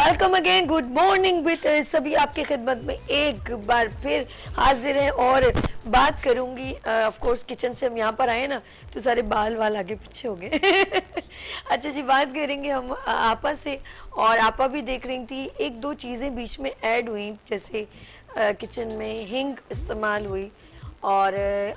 Welcome again, good morning with सभी आपकी खिदमत में एक बार फिर हाजिर हैं और बात करूंगी। ऑफ कोर्स किचन से हम यहाँ पर आए ना तो सारे बाल आगे पीछे हो गए। अच्छा जी, बात करेंगे हम आपा से, और आपा भी देख रही थी एक दो चीज़ें बीच में ऐड हुई, जैसे किचन में हिंग इस्तेमाल हुई, और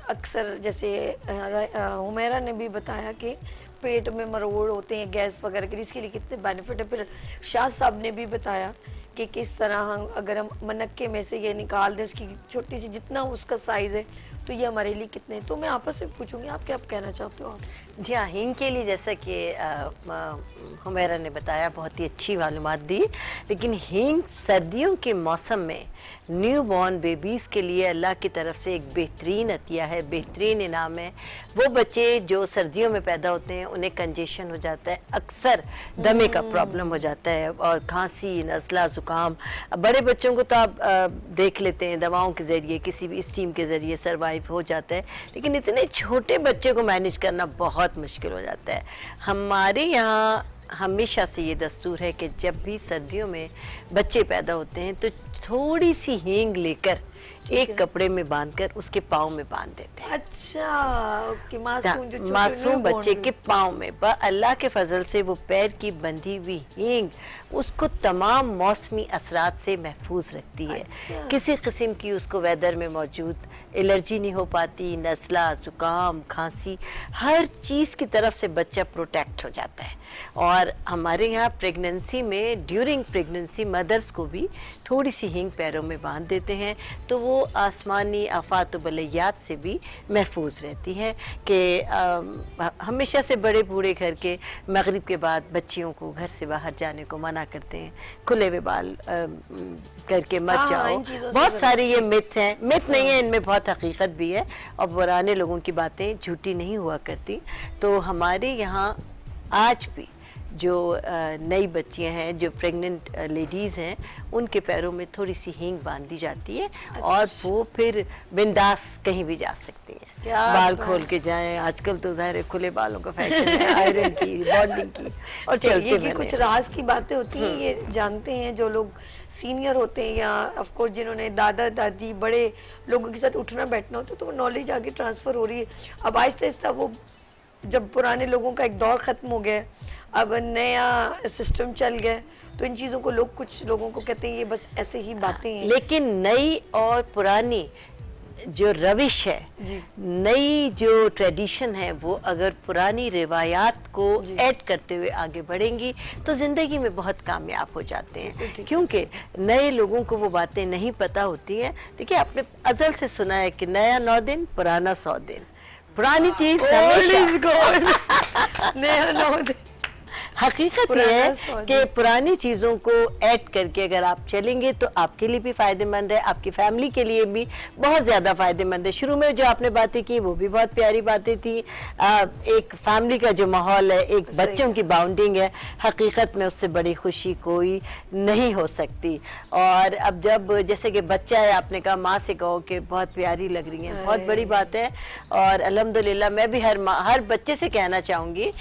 अक्सर जैसे हुमैरा ने भी बताया कि पेट में मरोड़ होते हैं गैस वगैरह के लिए, इसके लिए कितने बेनिफिट है। फिर शाह साहब ने भी बताया कि किस तरह हम अगर हम मनक्के में से ये निकाल दें, उसकी छोटी सी जितना उसका साइज़ है, तो ये हमारे लिए कितने। तो मैं आपस से पूछूंगी आप क्या कहना चाहते हो आप? जी हाँ, हींग के लिए जैसा कि हुमैरा ने बताया, बहुत ही अच्छी मालूमात दी। लेकिन हींग सर्दियों के मौसम में न्यू बॉर्न बेबीज़ के लिए अल्लाह की तरफ से एक बेहतरीन अतिया है, बेहतरीन इनाम है। वो बच्चे जो सर्दियों में पैदा होते हैं उन्हें कंजेशन हो जाता है, अक्सर दमे का प्रॉब्लम हो जाता है, और खांसी, नज़ला, ज़ुकाम। बड़े बच्चों को तो आप देख लेते हैं दवाओं के ज़रिए, किसी भी स्टीम के ज़रिए सर्वाइव हो जाता है, लेकिन इतने छोटे बच्चे को मैनेज करना बहुत मुश्किल हो जाता है। हमारे यहाँ हमेशा से ये दस्तूर है कि जब भी सर्दियों में बच्चे पैदा होते हैं तो थोड़ी सी हींग लेकर एक कपड़े में बांधकर उसके पाँव में बांध देते हैं। अच्छा, ओके। मासूम बच्चे के पाँव में अल्लाह के फजल से वो पैर की बंधी हुई हींग उसको तमाम मौसमी असरात से महफूज रखती है। अच्छा। किसी किस्म की उसको वेदर में मौजूद एलर्जी नहीं हो पाती, नज़ला, ज़ुकाम, खांसी, हर चीज़ की तरफ से बच्चा प्रोटेक्ट हो जाता है। और हमारे यहाँ प्रेगनेंसी में, ड्यूरिंग प्रेगनेंसी, मदर्स को भी थोड़ी सी हींग पैरों में बांध देते हैं तो वो आसमानी आफात बलैयात से भी महफूज रहती हैं। कि हमेशा से बड़े बूढ़े घर के मगरिब के बाद बच्चियों को घर से बाहर जाने को मना करते हैं, खुले हुए बाल करके मत जाओ। बहुत सारे ये मिथ हैं, मिथ नहीं है, इनमें बहुत हकीकत भी है, और पुराने लोगों की बातें झूठी नहीं हुआ करती। तो हमारे यहाँ आज भी जो नई बच्चियां हैं, जो प्रेग्नेंट लेडीज़ हैं, उनके पैरों में थोड़ी सी हींग बांधी जाती है। अच्छा। और वो फिर बिंदास कहीं भी जा सकती हैं, बाल खोल के जाएं। आजकल तो ज़ाहिर खुले बालों का फैशन है, आयरन की, बॉन्डिंग की, और चलते ये कुछ राज की बातें होती हैं, ये जानते हैं जो लोग सीनियर होते हैं, या ऑफ कोर्स जिन्होंने दादा दादी बड़े लोगों के साथ उठना बैठना होता है, तो वो नॉलेज आगे ट्रांसफ़र हो रही है। अब आहिस्ता आहिस्ता वो, जब पुराने लोगों का एक दौर ख़त्म हो गया, अब नया सिस्टम चल गया, तो इन चीज़ों को लोग, कुछ लोगों को कहते हैं ये बस ऐसे ही बातें हैं। लेकिन नई और पुरानी जो रविश है, नई जो ट्रेडिशन है, वो अगर पुरानी रिवायात को ऐड करते हुए आगे बढ़ेंगी तो ज़िंदगी में बहुत कामयाब हो जाते हैं। क्योंकि नए लोगों को वो बातें नहीं पता होती हैं। देखिए, आपने अज़ल से सुना है कि नया 9 दिन, पुराना 100 दिन। पुरानी चीज नया 9 दिन। हकीकत ये है कि पुरानी चीज़ों को ऐड करके अगर आप चलेंगे तो आपके लिए भी फ़ायदेमंद है, आपकी फैमिली के लिए भी बहुत ज़्यादा फ़ायदेमंद है। शुरू में जो आपने बातें की वो भी बहुत प्यारी बातें थी। एक फैमिली का जो माहौल है, एक बच्चों की बाउंडिंग है, हकीकत में उससे बड़ी खुशी कोई नहीं हो सकती। और अब जब जैसे कि बच्चा है, आपने कहा माँ से कहो कि बहुत प्यारी लग रही हैं, बहुत बड़ी बात है। और अल्हम्दुलिल्लाह मैं भी हर बच्चे से कहना चाहूँगी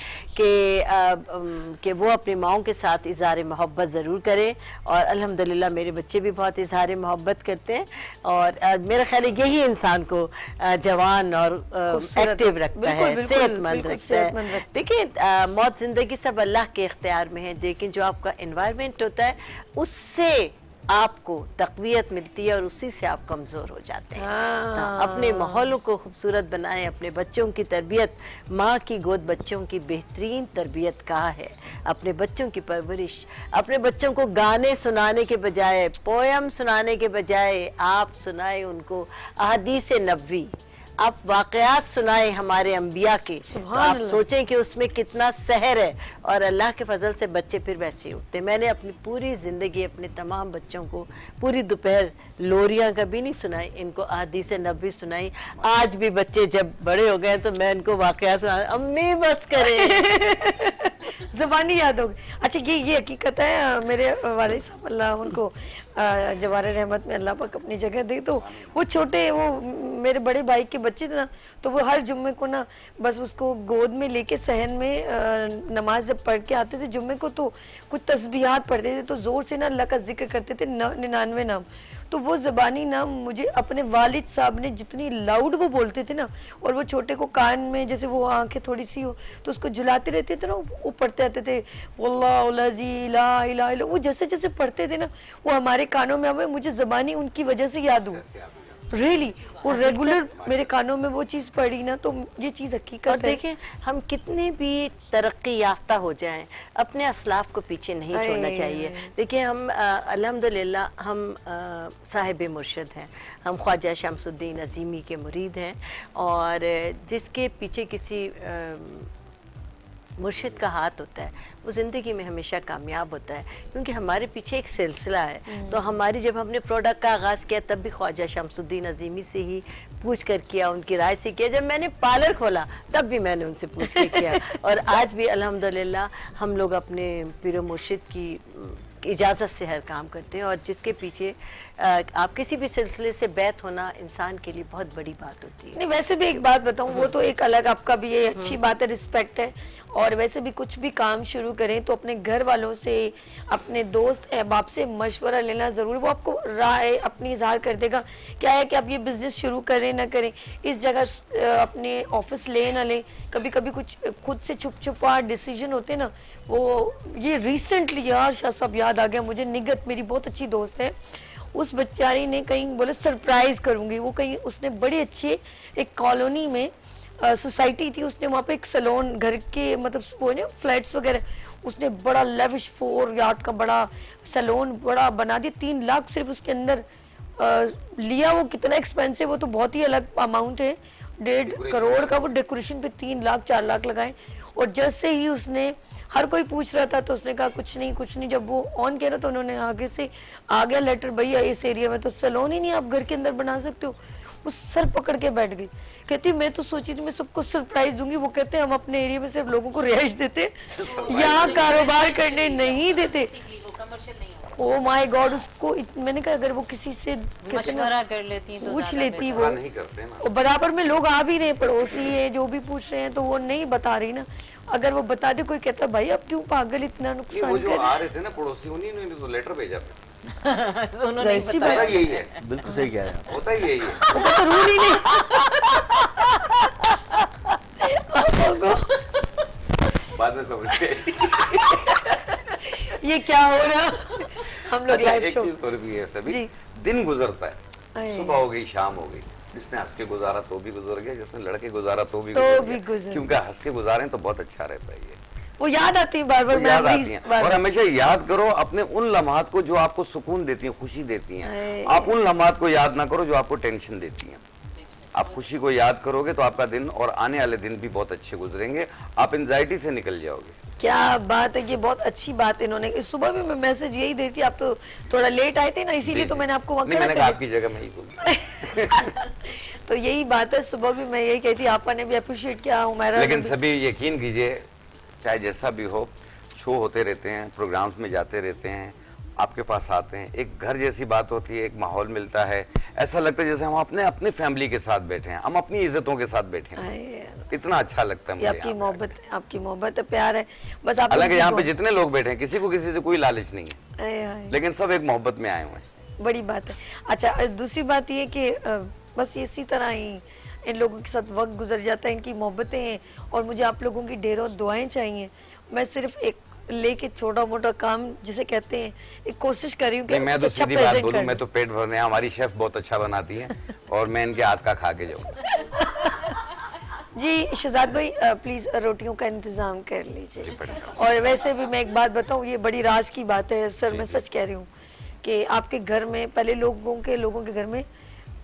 कि वो अपनी माँओं के साथ इज़हार मोहब्बत ज़रूर करें। और अल्हम्दुलिल्लाह मेरे बच्चे भी बहुत इज़हार मोहब्बत करते हैं, और मेरा ख्याल है यही इंसान को जवान और एक्टिव रखता है, सेहतमंद रखता है। देखिए, मौत ज़िंदगी सब अल्लाह के इख्तियार में है, लेकिन जो आपका एनवायरनमेंट होता है उससे आपको तक़वियत मिलती है और उसी से आप कमज़ोर हो जाते हैं। अपने माहौलों को खूबसूरत बनाएं, अपने बच्चों की तरबियत, माँ की गोद बच्चों की बेहतरीन तरबियत कहाँ है। अपने बच्चों की परवरिश, अपने बच्चों को गाने सुनाने के बजाय, पोयम सुनाने के बजाय आप सुनाए उनको अहादीस नबवी, आप वाक़यात सुनाए हमारे अंबिया के, तो आप सोचें कि उसमें कितना सहर है। और अल्लाह के फजल से बच्चे फिर वैसे ही उठते। मैंने अपनी पूरी ज़िंदगी अपने तमाम बच्चों को पूरी दोपहर लोरियाँ कभी नहीं सुनाई, इनको अहादीस नबवी सुनाई। आज भी बच्चे जब बड़े हो गए तो मैं इनको वाक़यात सुना, अम्मी बस करें। ज़बानी याद हो गई। अच्छा, ये हकीकत है, मेरे वाले साहब अल्लाह उनको जवाहर रहमत में अल्लाह पाक अपनी जगह दे। तो वो छोटे, वो मेरे बड़े भाई के बच्चे थे ना, तो वो हर जुम्मे को ना बस उसको गोद में लेके सहन में नमाज जब पढ़ के आते थे जुम्मे को, तो कुछ तस्बीहात पढ़ते थे तो ज़ोर से ना अल्लाह का जिक्र करते थे 99 नाम। तो वो ज़बानी नाम मुझे अपने वालिद साहब ने जितनी लाउड वो बोलते थे ना, और वो छोटे को कान में जैसे वो आंखें थोड़ी सी हो तो उसको झुलाते रहते थे ना, वो पढ़ते आते थे वल्लाहु लज़ी ला इलाहा इल्ला। वो जैसे जैसे पढ़ते थे ना वो हमारे कानों में हमें, मुझे ज़बानी उनकी वजह से याद हुआ रियली। वो रेगुलर मेरे कानों में वो चीज़ पड़ी ना, तो ये चीज़ और हकीकत है। देखिए हम कितने भी तरक्की याफ्ता हो जाएं, अपने असलाफ को पीछे नहीं छोड़ना चाहिए। देखिए हम अल्हम्दुलिल्लाह हम साहिब मुर्शद हैं, हम ख्वाजा शमसुद्दीन अज़ीमी के मुरीद हैं, और जिसके पीछे किसी मुर्शिद का हाथ होता है वो ज़िंदगी में हमेशा कामयाब होता है, क्योंकि हमारे पीछे एक सिलसिला है। तो हमारी जब हमने प्रोडक्ट का आगाज़ किया तब भी ख्वाजा शमसुद्दीन अज़ीमी से ही पूछ कर किया, उनकी राय से किया। जब मैंने पार्लर खोला तब भी मैंने उनसे पूछ के किया, और आज भी अल्हम्दुलिल्लाह हम लोग अपने पीर मुर्शिद की इजाज़त से हर काम करते हैं। और जिसके पीछे आप किसी भी सिलसिले से बैत होना इंसान के लिए बहुत बड़ी बात होती है। नहीं, वैसे भी एक बात बताऊं, वो तो एक अलग आपका भी ये अच्छी बात है, रिस्पेक्ट है। और वैसे भी कुछ भी काम शुरू करें तो अपने घर वालों से, अपने दोस्त अहबाब से मशवरा लेना ज़रूर, वो आपको राय अपनी इजहार कर देगा। क्या है कि आप ये बिज़नेस शुरू करें ना करें, इस जगह अपने ऑफिस ले ना लें, कभी कभी कुछ खुद से छुप छुपा डिसीजन होते ना। वो ये रिसेंटली यार शाह साहब याद आ गया मुझे, निगत मेरी बहुत अच्छी दोस्त है, उस बेचारी ने कहीं बोले सरप्राइज करूंगी, वो कहीं उसने बड़ी अच्छी एक कॉलोनी में सोसाइटी थी, उसने वहाँ पे एक सैलून, घर के मतलब वो ना फ्लैट्स वगैरह, उसने बड़ा लेविश 4 यार्ड का बड़ा सैलून बड़ा बना दिया। 3 लाख सिर्फ उसके अंदर लिया। वो कितना एक्सपेंसिव, वो तो बहुत ही अलग अमाउंट है, 1.5 करोड़ का। वो डेकोरेशन पे 3 लाख 4 लाख लगाए। और जैसे ही उसने, हर कोई पूछ रहा था तो उसने कहा कुछ नहीं कुछ नहीं। जब वो ऑन किया ना तो उन्होंने आगे से आ गया लेटर, भैया इस एरिया में तो सैलून ही नहीं, आप घर के अंदर बना सकते हो। वो सर पकड़ के बैठ गई, कहती मैं तो सोची थी मैं सबको सरप्राइज दूंगी। वो कहते हम अपने एरिया में सिर्फ लोगों को रिहाइश देते, यहाँ कारोबार करने नहीं देते। ओ माय गॉड, उसको मैंने कहा अगर वो किसी से मशवरा कर लेती तो पूछ ज़्यादा लेती, बेहतर। वो नहीं करते ना। और बराबर में लोग आ भी रहे, पड़ोसी है जो भी पूछ रहे हैं, तो वो नहीं बता रही ना। अगर वो बता दे, कोई कहता भाई आप क्यों पागल इतना नहीं, नुकसान वो जो कर आ रहे थे ना पड़ोसी, उन्हीं ने तो लेटर भेजा फिर। उन्होंने वैसी बताया। होता यही है, बिल्कुल सही कह रहे हैं होता यही है। वो कहता रूल ही नहीं। बाद में समझ गए। ये क्या हो रहा, हम लोग अच्छा, लाइव एक शो। चीज और भी है सभी, जी। दिन गुजरता है, अये। सुबह हो गई शाम हो गई, जिसने हंस के गुजारा तो भी गुजर गया, जिसने लड़के गुजारा तो भी तो गुजर भी गया। गुजर क्योंकि हंस के गुजारें तो बहुत अच्छा रहता है ये, वो याद आती है बार बार, वो याद आती memories हैं। बार और बार। हमेशा याद करो अपने उन लम्हात को जो आपको सुकून देती हैं, खुशी देती अये। हैं। आप उन लम्हात को याद ना करो जो आपको टेंशन देती हैं। आप खुशी को याद करोगे तो आपका दिन और आने वाले दिन भी बहुत अच्छे गुजरेंगे, आप एंजाइटी से निकल जाओगे। क्या बात है, ये बहुत अच्छी बात इन्होंने। इस सुबह भी मैं मैसेज यही दे रही थी, आप तो थोड़ा लेट आए थे ना, इसीलिए तो मैंने आपको वहाँ नहीं, खड़ा मैंने कर कहा दिया। आपकी जगह मैं ही बोलूं। तो यही बात है, सुबह भी मैं यही कहती, आपा ने भी अप्रिशिएट किया, हुमैरा लेकिन ने भी। सभी यकीन कीजिए, चाहे जैसा भी हो, शो होते रहते हैं, प्रोग्राम्स में जाते रहते हैं, आपके पास आते हैं, एक घर जैसी बात होती है, एक माहौल मिलता है, ऐसा लगता है जैसे हम अपने फैमिली के साथ बैठे हैं, हम अपनी इज्जतों के साथ बैठे हैं। अये, इतना अच्छा लगता है ये मुझे आपकी यहाँ पे मोहब्बत, आपकी मोहब्बत है, प्यार है, बस आप। हालांकि यहाँ पे जितने लोग बैठे हैं किसी को किसी से कोई लालच नहीं है, अये, अये। लेकिन सब एक मोहब्बत में आए हुए हैं। बड़ी बात है। अच्छा, दूसरी बात ये कि बस इसी तरह ही इन लोगों के साथ वक्त गुजर जाता है, इनकी मोहब्बतें हैं, और मुझे आप लोगों की ढेरों दुआएं चाहिए। मैं सिर्फ एक लेके छोटा मोटा काम जिसे कहते हैं, एक कोशिश कर रही हूँ कि नहीं, मैं तो अच्छा सीधी बात present बोलूं, कर मैं तो पेट भरने, हमारी शेफ बहुत अच्छा बनाती है और मैं इनके हाथ का खा के जाऊँ। जी शहजाद भाई, प्लीज रोटियों का इंतजाम कर लीजिए। जी, बढ़िया। और वैसे भी मैं एक बात बताऊं, ये बड़ी राज की बात है सर, मैं सच कह रही हूँ कि आपके घर में पहले लोगों के घर में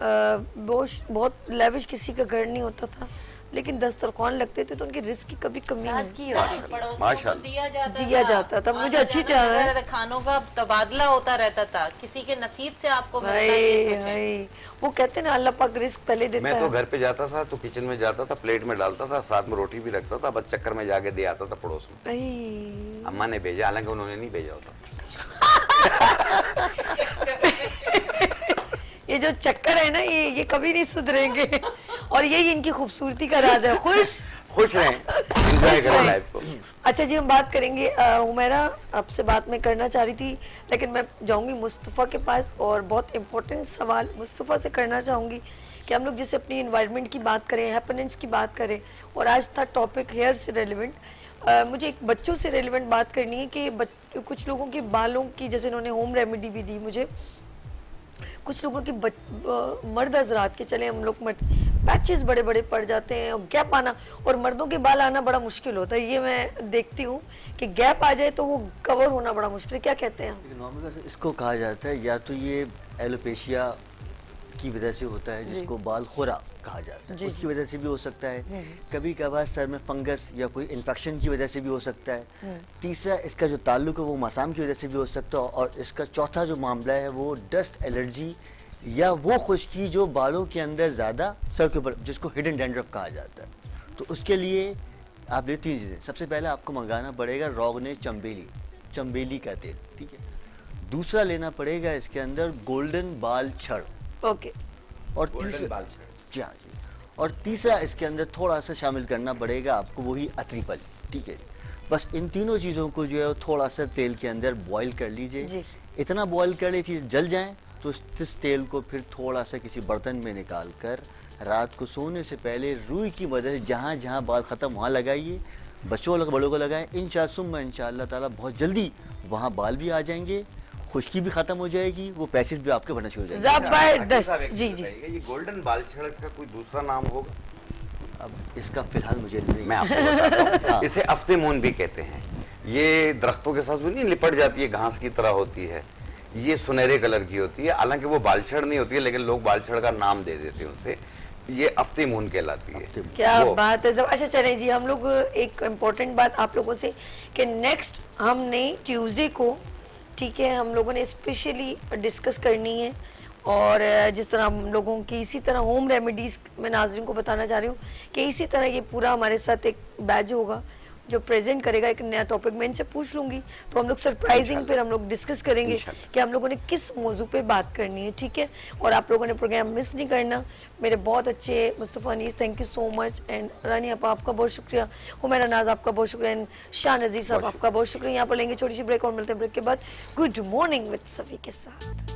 बहुत लेविश किसी का घर नहीं होता था, लेकिन दस्तरखान लगते थे तो उनके रिस्क की कभी कमी नहीं सादगी होती थी। पड़ोसियों को माशाल्लाह। दिया जाता था। मुझे अच्छी आना जाना तरह लगा, खानों का तबादला होता रहता था, किसी के नसीब से आपको मिलता है, हाय ये सोचें। हाय, वो कहते हैं ना अल्लाह पाक रिस्क पहले देता मैं तो है। घर पे जाता था तो किचन में जाता था, प्लेट में डालता था, साथ में रोटी भी रखता था, बस चक्कर में जाके दे आता था पड़ोस में। हाय। अम्मा ने भेजा, हालांकि उन्होंने नहीं भेजा होता। ये जो चक्कर है ना ये कभी नहीं सुधरेंगे और यही इनकी खूबसूरती का राज है। खुश रहें, एंजॉय करें लाइफ को। अच्छा जी, हम बात करेंगे हुमैरा आपसे बात मैं करना चाह रही थी, लेकिन मैं जाऊंगी मुस्तफ़ा के पास और बहुत इंपॉर्टेंट सवाल मुस्तफ़ा से करना चाहूँगी कि हम लोग जैसे अपनी इन्वायरमेंट की बात करें, हैप्पीनेस की बात करें, और आज था टॉपिक हेयर से रेलिवेंट, मुझे एक बच्चों से रेलिवेंट बात करनी है कि कुछ लोगों के बालों की, जैसे इन्होंने होम रेमेडी भी दी मुझे, कुछ लोगों के मर्द हजरात के चले हम लोग पैचेस बड़े बड़े पड़ जाते हैं और गैप आना, और मर्दों के बाल आना बड़ा मुश्किल होता है। ये मैं देखती हूँ कि गैप आ जाए तो वो कवर होना बड़ा मुश्किल है, क्या कहते हैं हम? नॉर्मल इसको कहा जाता है, या तो ये एलोपेशिया की वजह से होता है जिसको बाल खोरा कहा जाता है, उसकी वजह से भी हो सकता है। कभी कभार सर में फंगस या कोई इन्फेक्शन की वजह से भी हो सकता है। तीसरा, इसका जो ताल्लुक है वो मसाम की वजह से भी हो सकता है। और इसका चौथा जो मामला है वो डस्ट एलर्जी या वो खुश्की जो बालों के अंदर ज़्यादा सर के ऊपर, जिसको हिडन डैंड्रफ कहा जाता है। तो उसके लिए आप ये 3 चीज़ें, सबसे पहले आपको मंगाना पड़ेगा रोगने चंबेली का तेल, ठीक है। दूसरा लेना पड़ेगा इसके अंदर गोल्डन बाल छड़, ओके। और तीसरा, जी हाँ जी, और तीसरा इसके अंदर थोड़ा सा शामिल करना पड़ेगा आपको वही अत्रिपल, ठीक है। बस इन तीनों चीज़ों को जो है थोड़ा सा तेल के अंदर बॉईल कर लीजिए। इतना बॉईल कर ली चीज़ जल जाए तो इस तेल को फिर थोड़ा सा किसी बर्तन में निकाल कर रात को सोने से पहले रुई की मदद से जहाँ जहाँ बाल ख़त्म वहाँ लगाइए, बच्चों और बड़ों को लगाएं। इंशाअल्लाह ताला बहुत जल्दी वहाँ बाल भी आ जाएंगे, खुश्की भी खत्म हो जाएगी, वो पैसेज भी आपके बनना शुरू हो जाएंगे। जबरदस्त। जी जी, ये गोल्डन बाल छड़ का कोई दूसरा नाम होगा? अब इसका फिलहाल मुझे नहीं, मैं आपको बताता हूँ। इसे अफ्तेमून भी कहते हैं। ये दरख्तों के साथ नहीं लिपट जाती है, घास की तरह होती है, ये सुनहरे कलर की होती है। हालांकि वो बालछड़ नहीं होती है, लेकिन लोग बालछड़ का नाम दे देते हैं उसे। ये अफ्तेमून कहलाती है। क्या बात है। अच्छा चलें जी, हम लोग एक इम्पोर्टेंट बात आप लोगों से कि नेक्स्ट हमने ट्यूसडे को, ठीक है, हम लोगों ने स्पेशली डिस्कस करनी है, और जिस तरह हम लोगों की इसी तरह होम रेमेडीज़ मैं नाज़रीन को बताना चाह रही हूँ कि इसी तरह ये पूरा हमारे साथ एक बैच होगा जो प्रेजेंट करेगा एक नया टॉपिक। मैं इनसे पूछ लूँगी तो हम लोग सरप्राइजिंग फिर हम लोग डिस्कस करेंगे कि हम लोगों ने किस मौजू पे बात करनी है, ठीक है। और आप लोगों ने प्रोग्राम मिस नहीं करना। मेरे बहुत अच्छे Mustafa Anees, thank you so much, and Rani आपा आपका बहुत शुक्रिया, हुमैरा नाज आपका बहुत शुक्रिया, एंड शाह नज़ीर साहब आपका बहुत शुक्रिया। यहाँ पर लेंगे छोटी सी ब्रेक और मिलते हैं ब्रेक के बाद गुड मॉर्निंग विद सभी के साथ।